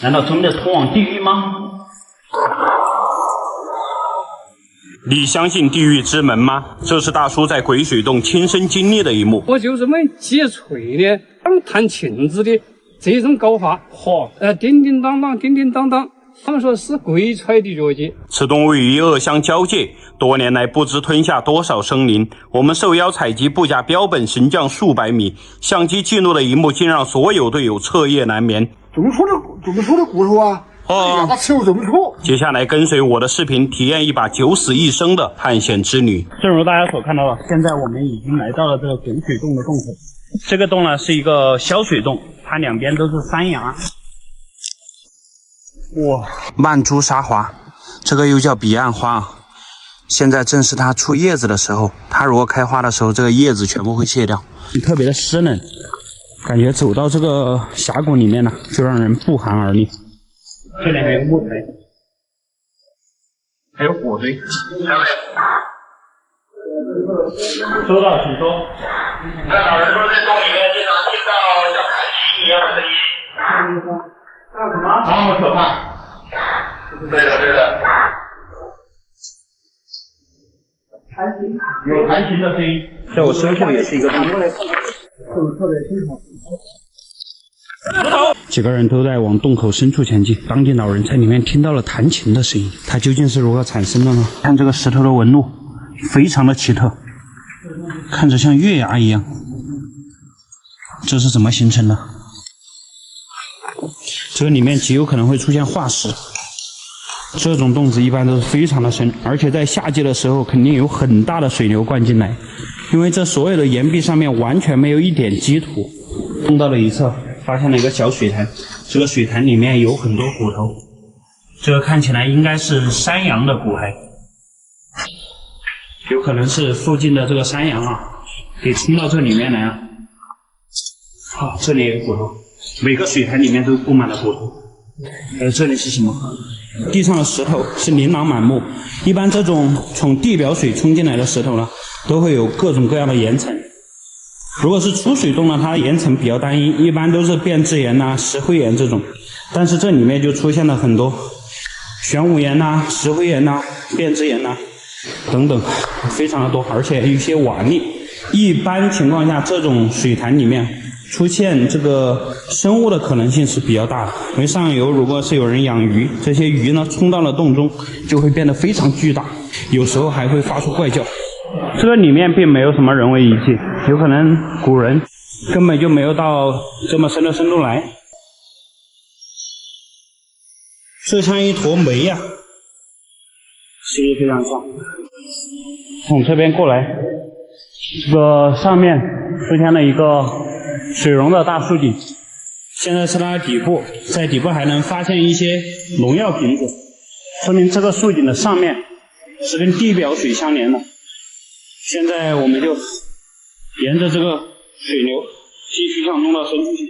难道真的通往地狱吗？你相信地狱之门吗？这是大叔在鬼水洞亲身经历的一幕。我就这么几锤的，他们弹琴子的这种高发，叮叮当当，叮叮当当。他们说是鬼踹的脚迹。此洞位于鄂湘交界，多年来不知吞下多少生灵。我们受邀采集部下标本神降数百米，相机记录的一幕竟让所有队友彻夜难眠。怎么说的骨头啊？哎呀，他吃了怎么说？接下来跟随我的视频，体验一把九死一生的探险之旅。正如大家所看到的，现在我们已经来到了这个鬼水洞的洞口。这个洞呢是一个小水洞，它两边都是山崖。哇，曼珠沙华，这个又叫彼岸花啊。现在正是它出叶子的时候，它如果开花的时候，这个叶子全部会谢掉，特别的湿嫩，感觉走到这个峡谷里面呢，就让人不寒而栗。这里还有木材，还有火堆。收到，请说。看老人说在洞里面经常听到像弹琴一样的声音。干什么？那么可怕？对的。有弹琴的声音，在我身后也是一个洞。特别清楚。几个人都在往洞口深处前进。当地老人在里面听到了弹琴的声音，它究竟是如何产生的呢？看这个石头的纹路，非常的奇特，看着像月牙一样。这是怎么形成的？这个里面极有可能会出现化石。这种洞子一般都是非常的深，而且在夏季的时候肯定有很大的水流灌进来，因为这所有的岩壁上面完全没有一点基土。洞道的一侧发现了一个小水潭，这个水潭里面有很多骨头，这个看起来应该是山羊的骨骸，有可能是附近的这个山羊啊给冲到这里面来啊。好，这里也有骨头，每个水潭里面都布满了骨头。这里是什么？地上的石头是琳琅满目，一般这种从地表水冲进来的石头呢，都会有各种各样的岩层。如果是出水洞呢，它的岩层比较单一，一般都是变质岩呐、石灰岩这种。但是这里面就出现了很多玄武岩呐、石灰岩呐、变质岩呐等等，非常的多，而且有一些瓦砾。一般情况下，这种水潭里面出现这个生物的可能性是比较大的，因为上游如果是有人养鱼，这些鱼呢冲到了洞中就会变得非常巨大，有时候还会发出怪叫。这个里面并没有什么人为遗迹，有可能古人根本就没有到这么深的深度来。这像一坨煤呀，是不是非常像？从这边过来，这个上面出现了一个水溶的大树井，现在是它的底部，在底部还能发现一些农药瓶子，说明这个树井的上面是跟地表水相连的。现在我们就沿着这个水流继续向洞道深处去。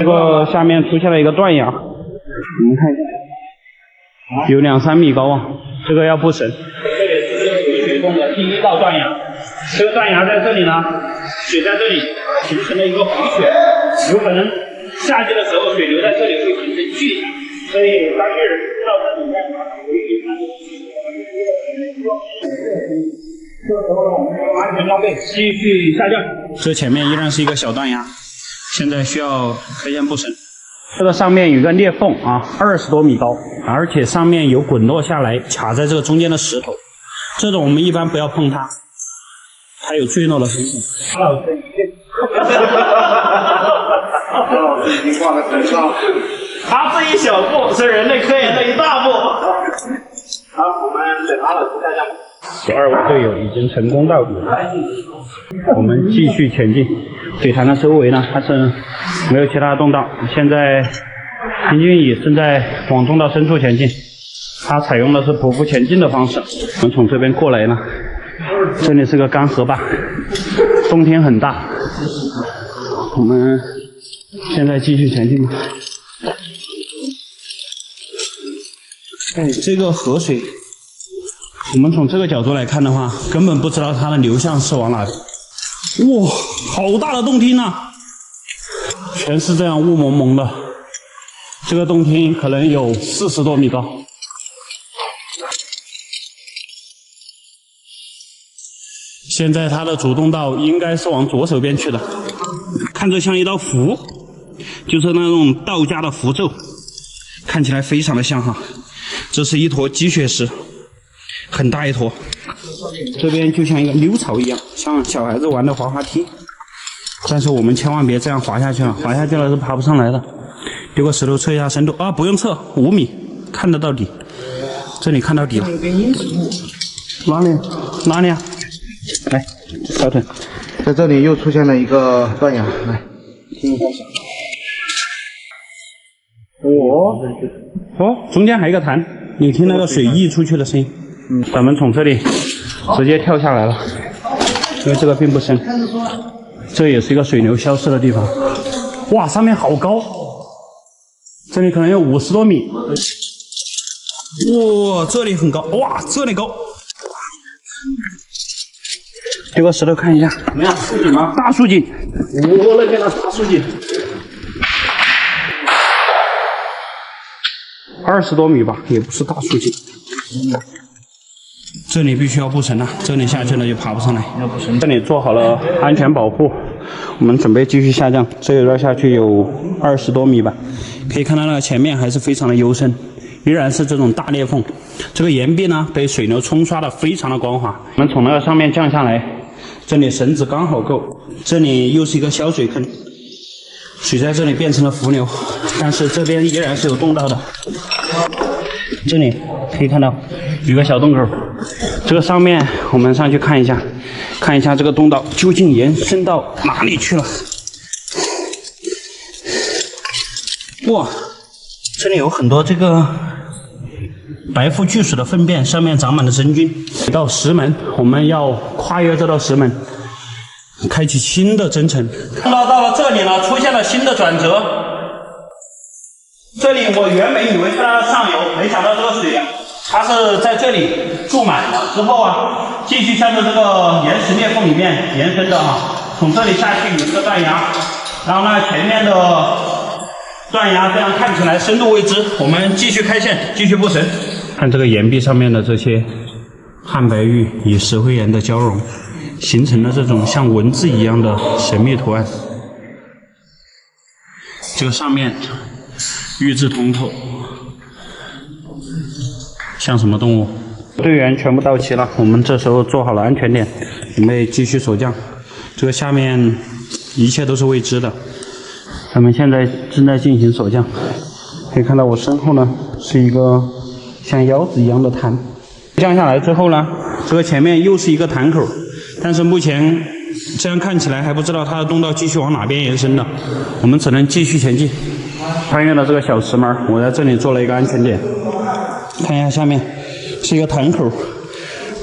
这个下面出现了一个断崖，你们看一下，有2-3米高啊，这个要不深。这也是这个鬼水洞的第一道断崖。这个断崖在这里呢，水在这里形成了一个回旋，有可能夏季的时候水流在这里会形成巨响。所以当地人知道这里面这时候我们用安全装备继续下降。这前面依然是一个小断崖，现在需要开线不深。这个上面有一个裂缝啊，20多米高，而且上面有滚落下来卡在这个中间的石头，这种我们一般不要碰它，它有坠落的风险。老师已经挂在头上。他这一小步是人类科研的一大步。好，我们等他了，下降。2位队友已经成功到底了，我们继续前进。水潭的周围呢，它是没有其他的洞道。现在平均乙正在往洞道深处前进，他采用的是匍匐前进的方式。我们从这边过来呢，这里是个干河坝，冬天很大。我们现在继续前进。这个河水，我们从这个角度来看的话，根本不知道它的流向是往哪里。哇，好大的洞厅啊！全是这样雾蒙蒙的。这个洞厅可能有40多米高。现在它的主洞道应该是往左手边去的，看着像一道符，就是那种道家的符咒，看起来非常的像哈。这是一坨积雪石，很大一坨。这边就像一个溜槽一样，像小孩子玩的滑滑梯。但是我们千万别这样滑下去了，滑下去了是爬不上来的。丢个石头测一下深度啊，不用测，5米，看得到底。这里看到底了。哪里？哪里啊？来，小腿，在这里又出现了一个断崖，来，听一下。中间还有一个潭，你听那个水溢出去的声音。咱们从这里直接跳下来了，因为这个并不深。这也是一个水流消失的地方。哇，上面好高，这里可能有50多米。哇，这里很高，哇，这里高。丢个石头看一下，怎么样？竖井吗？大竖井，我的天呐，大竖井，20多米吧，也不是大竖井。这里必须要布绳了，这里下去了就爬不上来。要布绳。这里做好了安全保护，我们准备继续下降。这一段下去有20多米吧，可以看到那个前面还是非常的幽深。依然是这种大裂缝，这个岩壁呢被水流冲刷的非常的光滑。我们从那个上面降下来，这里绳子刚好够，这里又是一个小水坑，水在这里变成了伏流，但是这边依然是有洞道的。这里可以看到有个小洞口，这个上面我们上去看一下，看一下这个洞道究竟延伸到哪里去了。哇！这里有很多这个白腹巨鼠的粪便，上面长满了真菌。一道石门，我们要跨越这道石门，开启新的征程。到了这里呢，出现了新的转折。这里我原本以为是它的上游，没想到这个水它是在这里注满了之后啊，继续向着这个岩石裂缝里面延伸的啊，从这里下去有一个断崖，然后呢前面的断崖这样看起来深度未知，我们继续开线，继续布绳。看这个岩壁上面的这些汉白玉与石灰岩的交融，形成了这种像文字一样的神秘图案。这个上面玉字通透，像什么动物？队员全部到齐了，我们这时候做好了安全点，准备继续锁降。这个下面一切都是未知的。咱们现在正在进行锁降，可以看到我身后呢是一个像腰子一样的潭。降下来之后呢，这个前面又是一个潭口，但是目前这样看起来还不知道它的洞道继续往哪边延伸的，我们只能继续前进。穿越了这个小石门，我在这里做了一个安全点，看一下下面是一个潭口，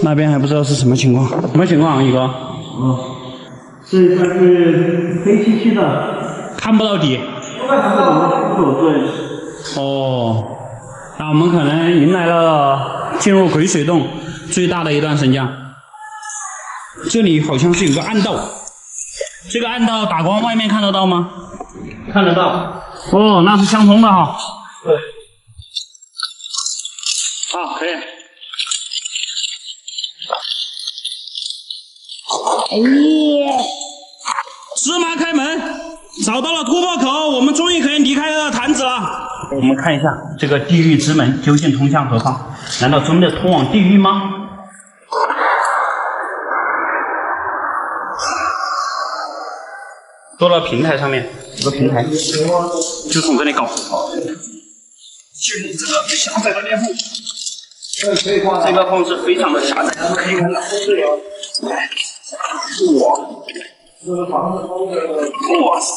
那边还不知道是什么情况。什么情况，宇哥？这是黑漆漆的。看不到底。哦，那我们可能迎来了进入鬼水洞最大的一段升降。这里好像是有个暗道，这个暗道打光外面看得到吗？看得到。哦，那是相通的哈。对。啊，可以。芝麻开门，找到了突破口，我们终于可以离开这个坛子了。我们看一下这个地狱之门究竟通向何方？难道真的通往地狱吗？坐到平台上面，有个平台，就从这里搞。进入这个狭窄的裂缝，这个缝是非常的狭窄，可以看到。哇塞！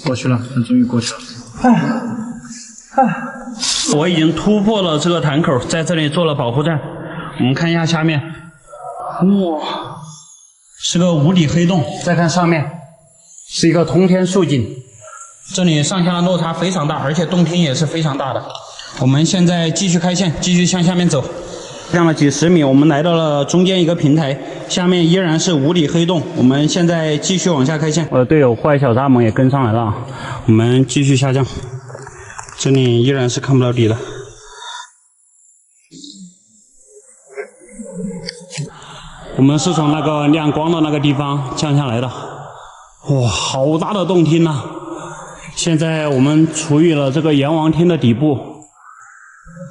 过去了，终于过去了。我已经突破了这个潭口，在这里做了保护站。我们看一下下面，哇，是个无底黑洞。再看上面，是一个通天竖井。这里上下的落差非常大，而且洞厅也是非常大的。我们现在继续开线，继续向下面走。降了几十米，我们来到了中间一个平台，下面依然是无底黑洞。我们现在继续往下开线。我的队友坏小蚱蜢也跟上来了，我们继续下降。这里依然是看不到底的。我们是从那个亮光的那个地方降下来的。哇，好大的洞厅呐！现在我们处于了这个阎王厅的底部。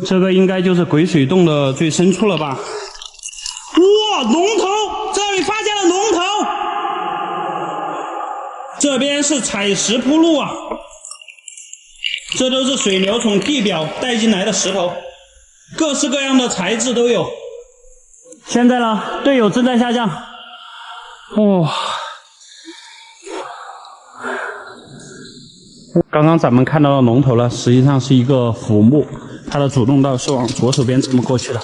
这个应该就是鬼水洞的最深处了吧？哇，龙头！这里发现了龙头！这边是采石铺路啊，这都是水流从地表带进来的石头，各式各样的材质都有。现在呢，队友正在下降。哇！刚刚咱们看到的龙头呢，实际上是一个腐木。它的主动道是往左手边这么过去的，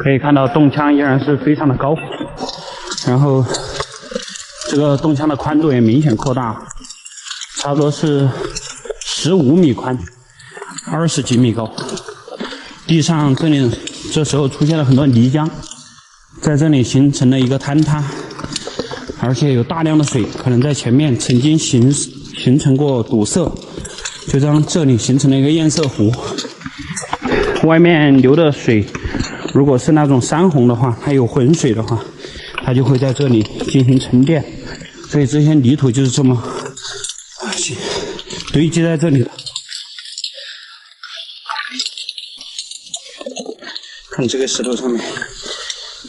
可以看到洞腔依然是非常的高，然后这个洞腔的宽度也明显扩大，差不多是15米宽，20几米高。地上这里这时候出现了很多泥浆，在这里形成了一个坍塌，而且有大量的水可能在前面曾经形成过堵塞。就让这里形成了一个堰塞湖，外面流的水，如果是那种山洪的话，还有浑水的话，它就会在这里进行沉淀，所以这些泥土就是这么堆积在这里的。看这个石头上面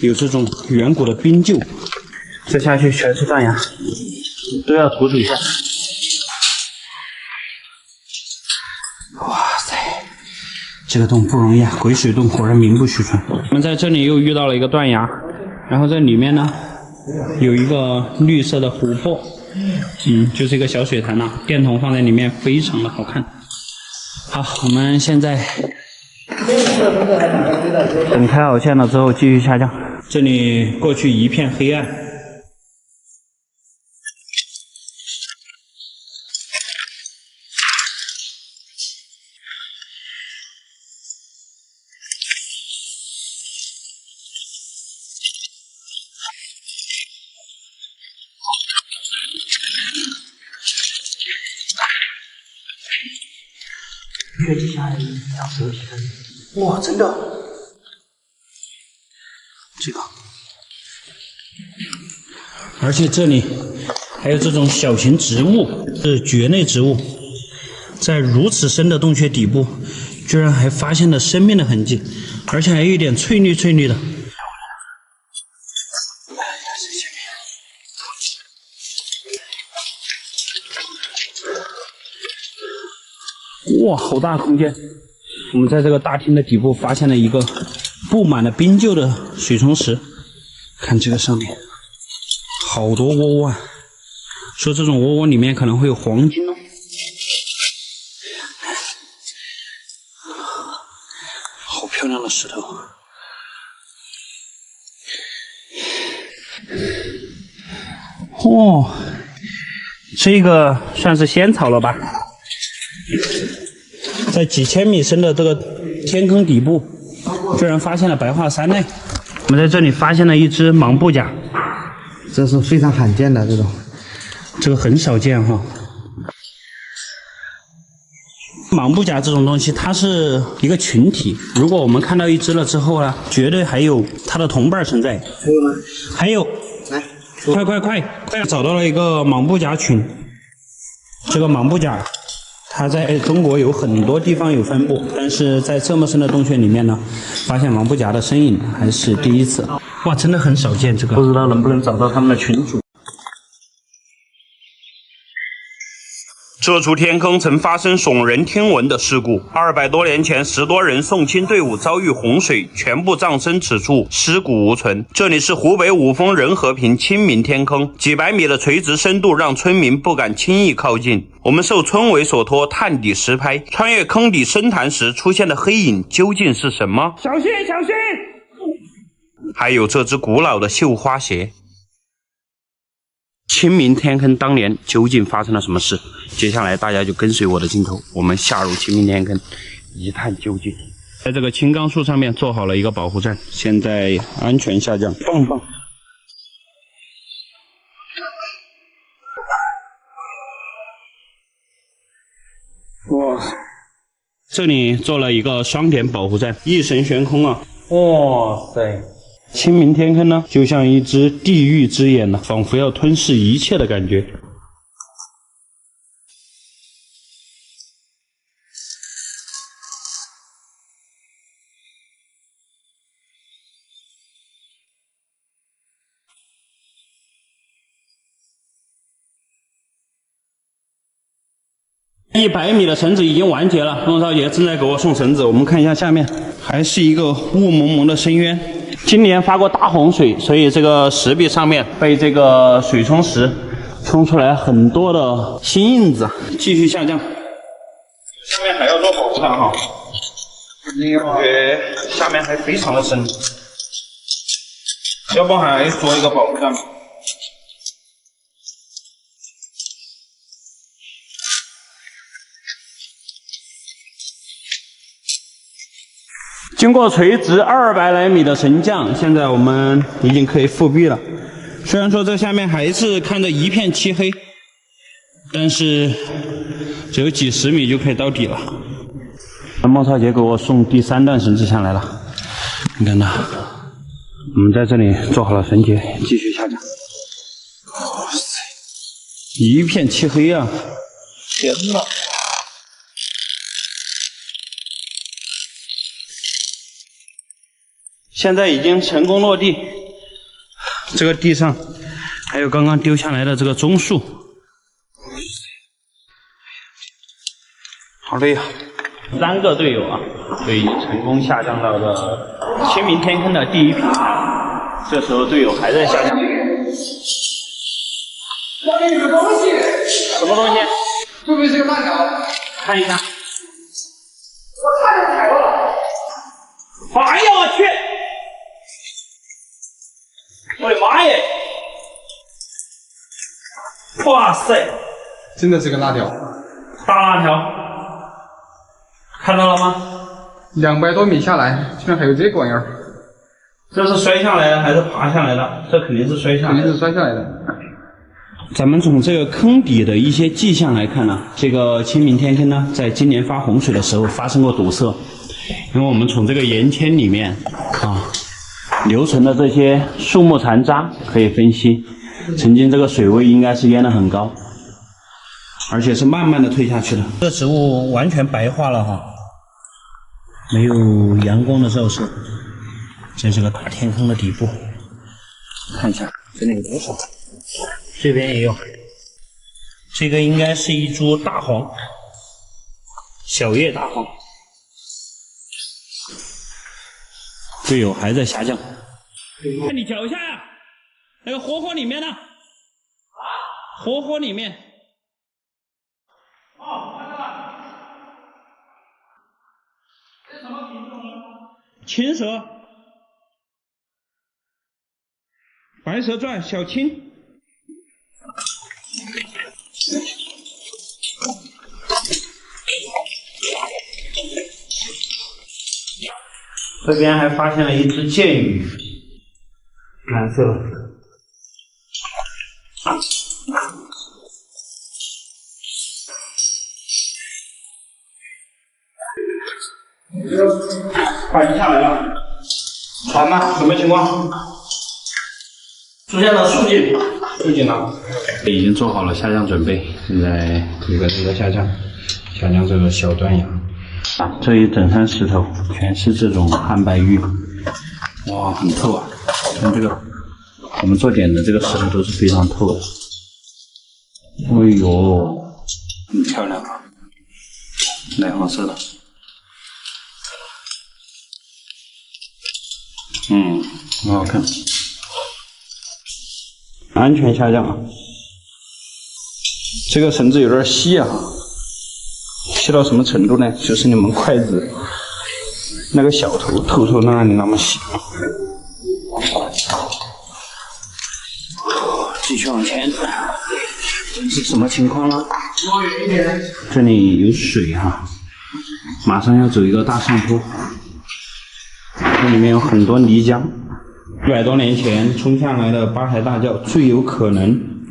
有这种远古的冰臼，这下去全是断崖，都要吐水下。哇塞，这个洞不容易啊！鬼水洞果然名不虚传。我们在这里又遇到了一个断崖，然后这里面呢有一个绿色的湖泊，就是一个小水潭呐，电筒放在里面非常的好看。好，我们现在等开好线了之后继续下降。这里过去一片黑暗。月底下来2十个，哇，真的，这个，而且这里还有这种小型植物，是蕨类植物，在如此深的洞穴底部，居然还发现了生命的痕迹，而且还有一点翠绿翠绿的。哇，好大空间！我们在这个大厅的底部发现了一个布满了冰臼的水冲石，看这个上面，好多窝窝啊！说这种窝窝里面可能会有黄金哦。好漂亮的石头！哦，这个算是仙草了吧？在几千米深的这个天坑底部，居然发现了白化山呢。我们在这里发现了一只盲布甲，这是非常罕见的这种，这个很少见哈。盲布甲这种东西，它是一个群体。如果我们看到一只了之后呢，绝对还有它的同伴存在。还有吗？还有，来，快！找到了一个盲布甲群。这个盲布甲，它在中国有很多地方有分布，但是在这么深的洞穴里面呢，发现盲布甲的身影还是第一次。哇，真的很少见这个，不知道能不能找到他们的群主。这处天坑曾发生耸人听闻的事故，200多年前10多人送亲队伍遭遇洪水，全部葬身此处，尸骨无存。这里是湖北五峰仁和坪清明天坑，几百米的垂直深度让村民不敢轻易靠近。我们受村委所托探底实拍，穿越坑底深潭时出现的黑影究竟是什么？小心小心！还有这只古老的绣花鞋。清明天坑当年究竟发生了什么事？接下来大家就跟随我的镜头，我们下入清明天坑，一探究竟。在这个青冈树上面做好了一个保护站，现在安全下降，棒棒。哇，这里做了一个双点保护站，一神悬空啊！哇塞！清明天坑呢，就像一只地狱之眼呢，仿佛要吞噬一切的感觉。100米的绳子已经完结了，孟少杰正在给我送绳子。我们看一下下面，还是一个雾蒙蒙的深渊。今年发过大洪水，所以这个石壁上面被这个水冲石冲出来很多的新印子，继续下降。下面还要做保护站哈，感觉下面还非常的深，要不还做一个保护站吧。经过垂直200来米的绳降，现在我们已经可以复壁了。虽然说这下面还是看着一片漆黑，但是只有几十米就可以到底了。孟少杰给我送第3段绳子下来了，你看它，我们在这里做好了绳结，继续下降。哇塞，一片漆黑啊！天哪！现在已经成功落地，这个地上还有刚刚丢下来的这个棕树，好累啊！3个队友啊，就已经成功下降到了清明天坑的第1品。这时候队友还在下降。外面有个东西，什么东西？会不会是个辣条？看一下。我差点踩到了。哎呀，我去！我的妈耶！哇塞，真的是个辣条，大辣条，看到了吗200多米下来，居然还有这个玩意儿。这是摔下来的还是爬下来的？这肯定是摔下来的。肯定是摔下来的。咱们从这个坑底的一些迹象来看呢，这个清明天坑呢，在今年发洪水的时候发生过堵塞，因为我们从这个盐签里面啊留存的这些树木残渣可以分析，曾经这个水位应该是淹得很高，而且是慢慢的退下去的。这植物完全白化了哈，没有阳光的照射。这是个大天坑的底部，看一下这里有多少，这边也有。这个应该是一株大黄，小叶大黄。队友还在下降，看你脚下呀，那个活里面呢，活里面。哦，看到了。这什么品种呢？青蛇。白蛇传小青，这边还发现了一只剑鱼，蓝色的。反击下来了，船吗？什么情况？出现了竖井了，已经做好了下降准备，现在一个下降这个小断崖。啊，这一整山石头全是这种汉白玉，哇，很透啊！看这个，我们做点的这个石头都是非常透的。哎呦，很漂亮啊，奶黄色的。很好看。安全下降啊！这个绳子有点细啊，细到什么程度呢？就是你们筷子那个小头透那里那么细。继续往前，是什么情况呢？这里有水哈，马上要走一个大上坡，这里面有很多泥浆。100多年前冲下来的八抬大窖，最有可能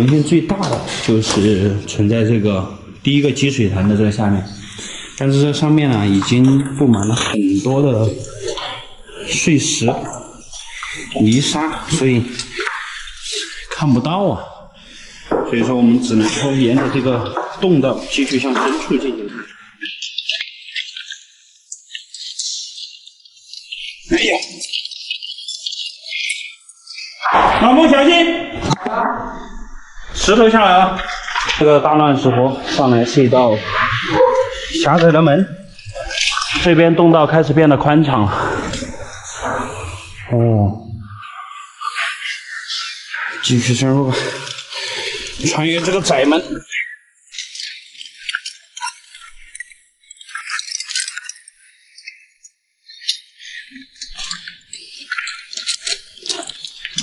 性最大的就是存在这个第一个积水潭的这个下面，但是这上面呢已经布满了很多的碎石、泥沙，所以看不到啊。所以说我们只能说沿着这个洞道继续向深处进行。哎呀！老孟小心！石头下来了。这个大乱石坡上来是一道狭窄的门，这边洞道开始变得宽敞了。哦，继续深入吧，穿越这个窄门。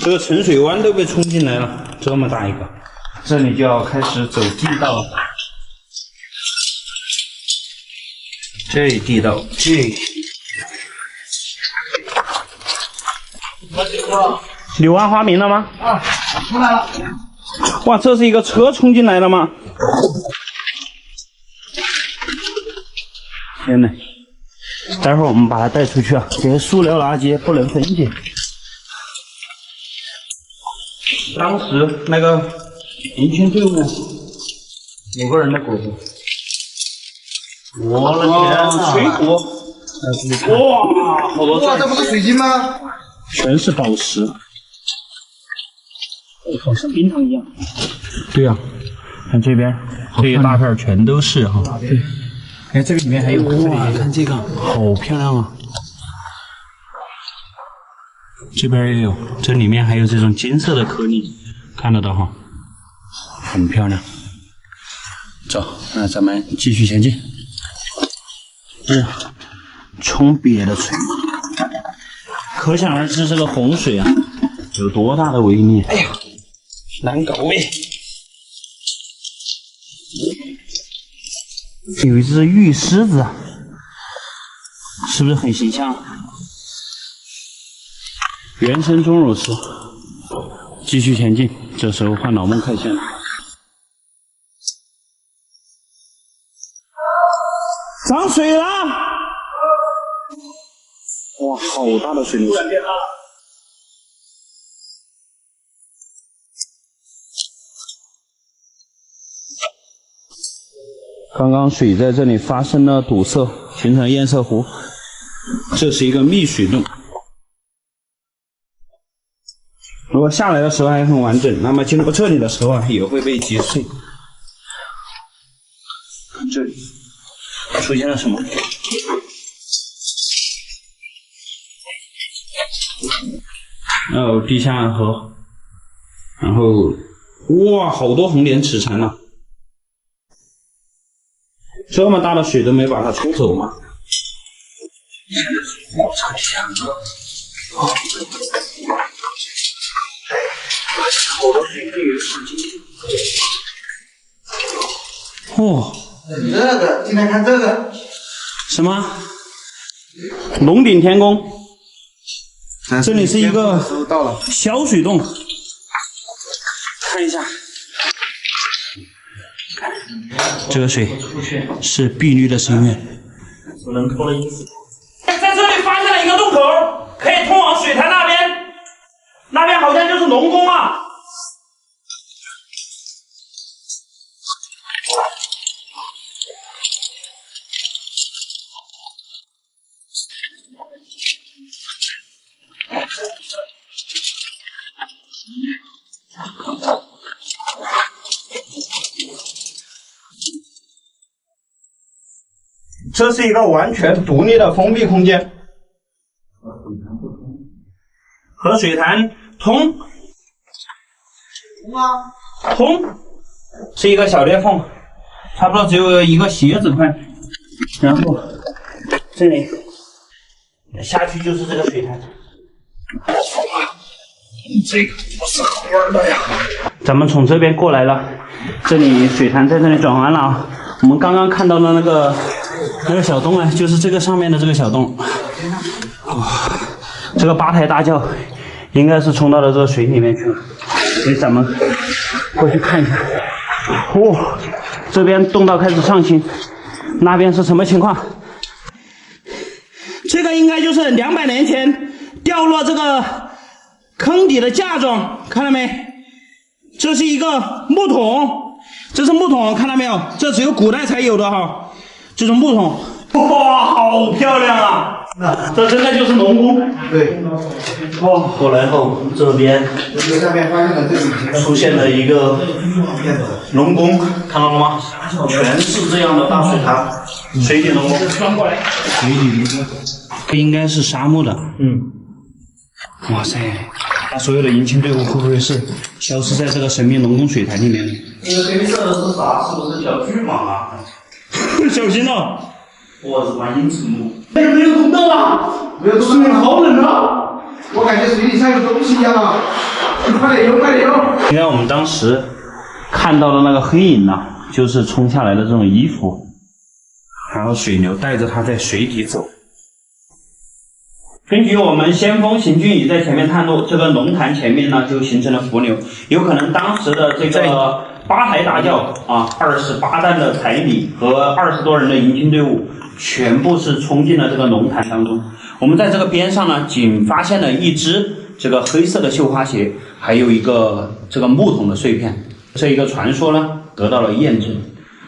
这个沉水湾都被冲进来了，这么大一个，这里就要开始走地道了。这地道，这柳暗花明了吗？啊，出来了。哇，这是一个车冲进来了吗？天哪！待会儿我们把它带出去啊，这些塑料垃圾不能分解。当时那个迎亲队伍5个人的骨头，我的天啊！水果，哇，好多！哇，这不是水晶吗？全是宝石，好像冰糖一样。对呀、看这边这一大片全都是哈。对，哎，这个里面还有哇，看这个，好漂亮啊！这边也有，这里面还有这种金色的颗粒，看得到哈，很漂亮。走，那咱们继续前进。哇，冲瘪的水，可想而知这个洪水啊有多大的威力。哎呀，难搞哎！有一只玉狮子，是不是很形象？原生钟乳石，继续前进。这时候换老孟开线了。涨水了！哇，好大的水流！刚刚水在这里发生了堵塞，形成堰塞湖。这是一个密水洞。如果下来的时候还很完整，那么经过这里的时候啊，也会被击碎。看这里出现了什么？然后地下暗河，然后哇，好多红莲齿蝉啊！这么大的水都没把它冲走吗？我查一下。好多水都有死金。哦，这个，进来看这个。什么？龙顶天宫。这里是一个小水洞，看一下，这个水是碧绿的深渊，不能脱的意思。在这里发现了一个洞口，可以通往水潭那边，那边好像就是龙宫啊。这是一个完全独立的封闭空间，和水潭通吗？通，是一个小裂缝，差不多只有一个鞋子宽，然后这里下去就是这个水潭。这个不是好玩的呀。咱们从这边过来了，这里水潭在这里转弯了啊。我们刚刚看到的那个小洞呢，就是这个上面的这个小洞。这个八抬大轿应该是冲到了这个水里面去了，所以咱们过去看一下。这边洞道开始上清，那边是什么情况？这个应该就是200年前掉落这个坑底的嫁妆，看到没？这是一个木桶，这是木桶，看到没有？这只有古代才有的哈，这种木桶。哇，好漂亮啊！这真的就是龙宫。对。过来后，这边出现了一个龙宫，看到了吗？全是这样的大水潭，水底龙宫。穿过来。水底龙宫。这应该是沙漠的。哇塞，它所有的迎亲队伍会不会是消失在这个神秘龙宫水潭里面呢？这个黑色的是啥？是不是小巨蟒啊？小心哦！哇，是观音之母。没有通道啊！没有水好冷啊！我感觉水底像有东西一样啊！快点游，快点游！你看我们当时看到的那个黑影呢，就是冲下来的这种衣服，然后水流带着它在水底走。根据我们先锋行军乙在前面探路，这个龙潭前面呢就形成了伏流，有可能当时的这个八抬大轿啊，28担的彩礼和20多人的迎亲队伍，全部是冲进了这个龙潭当中。我们在这个边上呢，仅发现了一只这个黑色的绣花鞋，还有一个这个木桶的碎片，这一个传说呢得到了验证。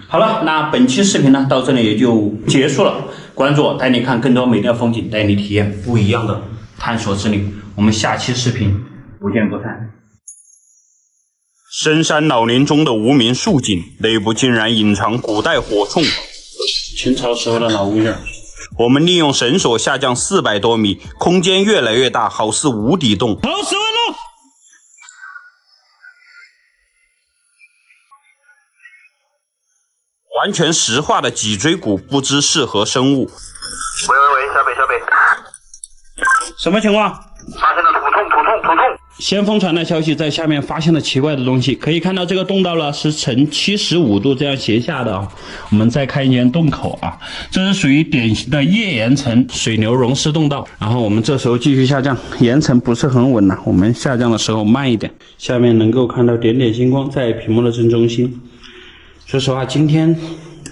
好了，那本期视频呢到这里也就结束了。关注我，带你看更多美丽的风景，带你体验不一样的探索之旅。我们下期视频不见不散。深山老林中的无名树井，内部竟然隐藏古代火铳。清朝时候的老物件。我们利用绳索下降400多米，空间越来越大，好似无底洞。好，10万路。完全石化的脊椎骨不知是何生物。喂，小北，什么情况？发现了土洞。先锋传来消息，在下面发现了奇怪的东西。可以看到这个洞道呢是呈75度这样斜下的啊。我们再看一眼洞口啊，这是属于典型的页岩层水流溶湿洞道。然后我们这时候继续下降，岩层不是很稳我们下降的时候慢一点。下面能够看到点点星光在屏幕的正中心。说实话，今天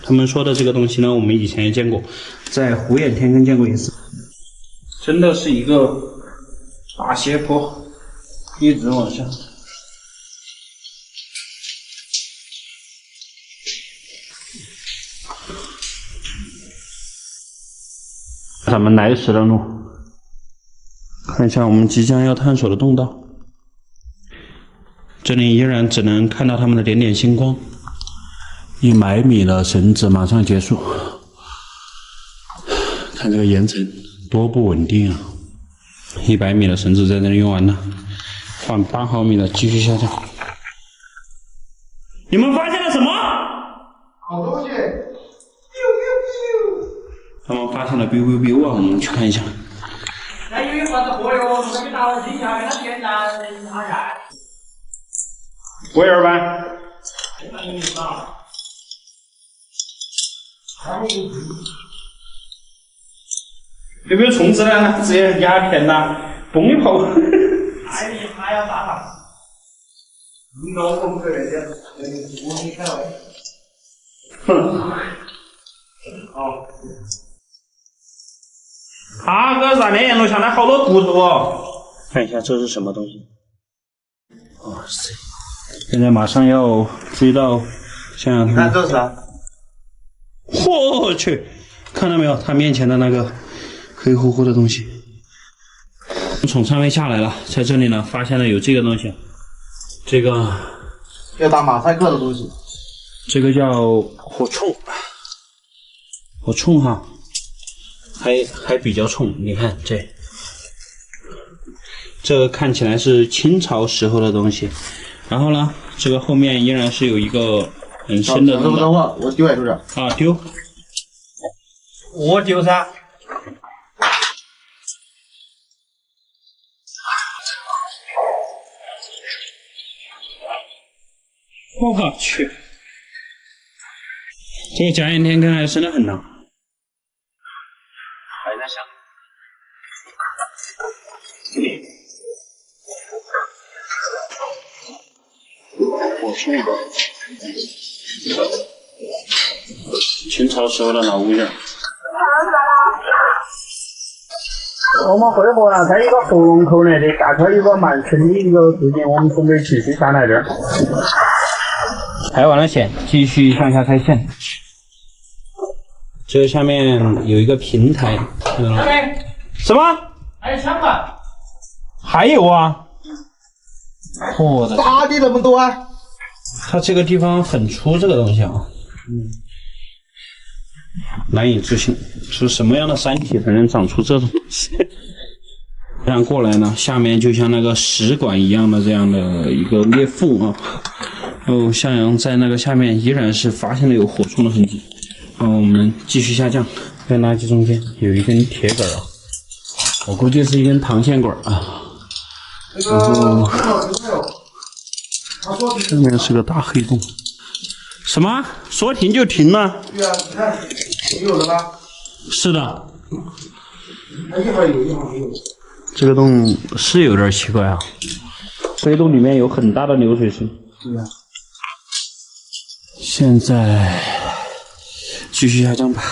他们说的这个东西呢，我们以前也见过，在虎眼天坑见过一次。真的是一个大斜坡，一直往下。咱们来时的路，看一下我们即将要探索的洞道。这里依然只能看到他们的点点星光。100米的绳子马上结束，看这个岩层多不稳定啊！100米的绳子在这里用完了，换8毫米的继续下降。你们发现了什么？好东西！他们发现了 biu biu biu 啊，我们去看一下。那有一块子货哟，这个到底下给它点燃它燃。威尔班。有没有虫子呢？直接鸦片呐，崩一泡。它要炸了。我们这边我没开完。好。它个燃面岩路下来好多骨头哦。看一下这是什么东西。哇塞！现在马上要追到向阳。你看这是啥？我去，看到没有？他面前的那个黑乎乎的东西。从上面下来了，在这里呢，发现了有这个东西，这个要打马赛克的东西。这个叫火铳，火铳哈，还比较冲。你看这个看起来是清朝时候的东西。然后呢，这个后面依然是有一个很深的洞道。等会儿我丢在这儿。啊，丢。我丢噻。我去，这个假眼天坑还深得很呢，还在想。我去，清朝时候的老屋院。我们会合了，在一个喉咙口内的架出一个蛮深的一个途径，我们准备继续下来这儿。拆完了线，继续向下拆线。这下面有一个平台，什么？还有枪吧？还有啊！我的，咋的那么多啊？它这个地方很粗，这个东西啊，难以置信，是什么样的山体才能长出这种东西？这样过来呢，下面就像那个食管一样的这样的一个裂缝啊。向阳在那个下面依然是发现了有火冲的痕迹。我们继续下降，在垃圾中间有一根铁杆啊，我估计是一根膛线管啊。然后这面是个大黑洞。什么？说停就停了？对啊，你看，有了吧？是的。一会儿有，一会儿没有。这个洞是有点奇怪啊，黑洞里面有很大的流水声。对呀。现在继续下降吧。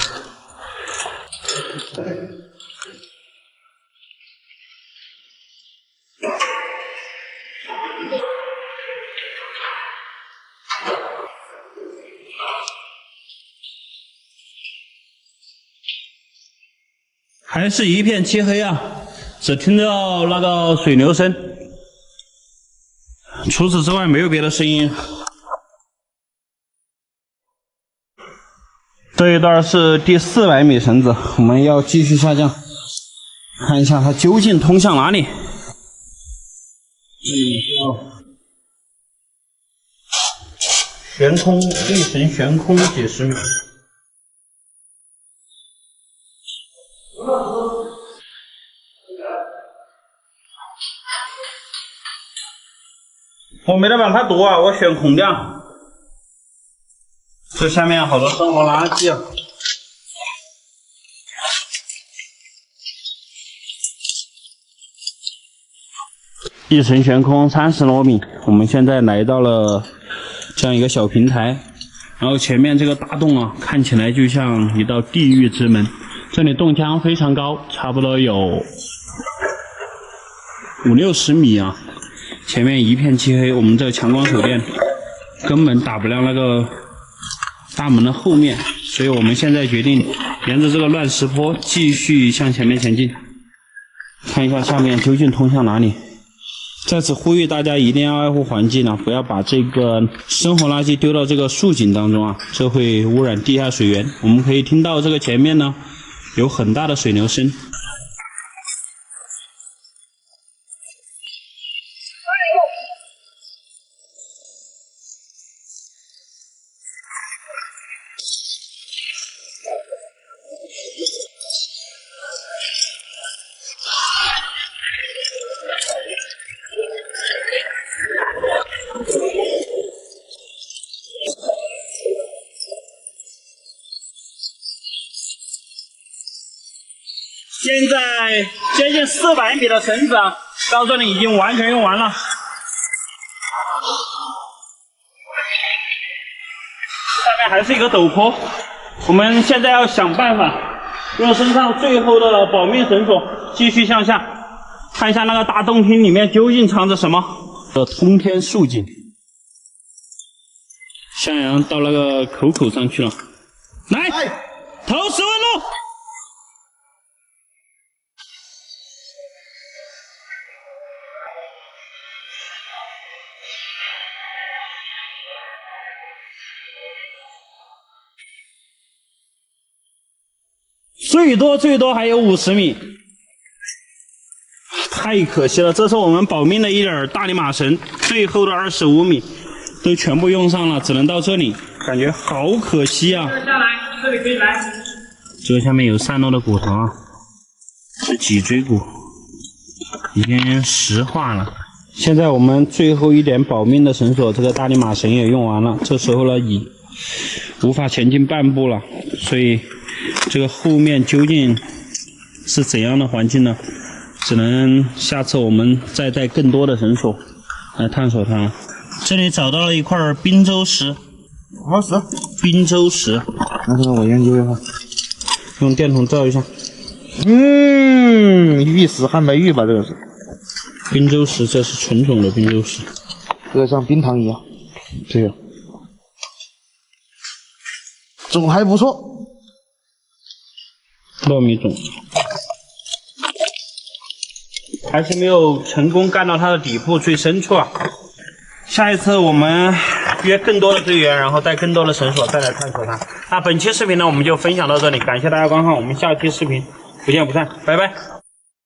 还是一片漆黑啊，只听到那个水流声，除此之外没有别的声音。这一段是第400米绳子，我们要继续下降，看一下它究竟通向哪里。悬空，一绳悬空几十米。我没得办法读啊，我悬空的啊。这下面好多生活垃圾啊！一层悬空30多米，我们现在来到了这样一个小平台，然后前面这个大洞啊，看起来就像一道地狱之门。这里洞墙非常高，差不多有50-60米啊。前面一片漆黑，我们这个强光手电根本打不亮那个大门的后面，所以我们现在决定沿着这个乱石坡继续向前面前进，看一下下面究竟通向哪里。在此呼吁大家一定要爱护环境啊，不要把这个生活垃圾丢到这个竖井当中啊，这会污染地下水源。我们可以听到这个前面呢有很大的水流声。现在接近400米的绳子啊，到这里已经完全用完了。下面还是一个陡坡，我们现在要想办法用身上最后的保命绳索继续向下，看一下那个大洞厅里面究竟藏着什么。通天竖井，向阳到那个口上去了，来，投10万喽！最多还有50米，太可惜了！这是我们保命的一点大力马绳，最后的25米都全部用上了，只能到这里，感觉好可惜啊！下来，这里可以来。这下面有散落的骨头啊，是脊椎骨，已经石化了，现在我们最后一点保命的绳索，这个大力马绳也用完了。这时候呢，已无法前进半步了，所以这个后面究竟是怎样的环境呢？只能下次我们再带更多的绳索来探索它。这里找到了一块滨州石，好石，滨州石，拿出来我研究一下。用电筒照一下。玉石汉白玉吧，这个是。滨州石，这是纯种的滨州石，这个像冰糖一样。这个种还不错，糯米种，还是没有成功干到它的底部最深处啊。下一次我们约更多的队员，然后带更多的绳索再来探索它。那本期视频呢，我们就分享到这里，感谢大家观看，我们下期视频不见不散，拜拜。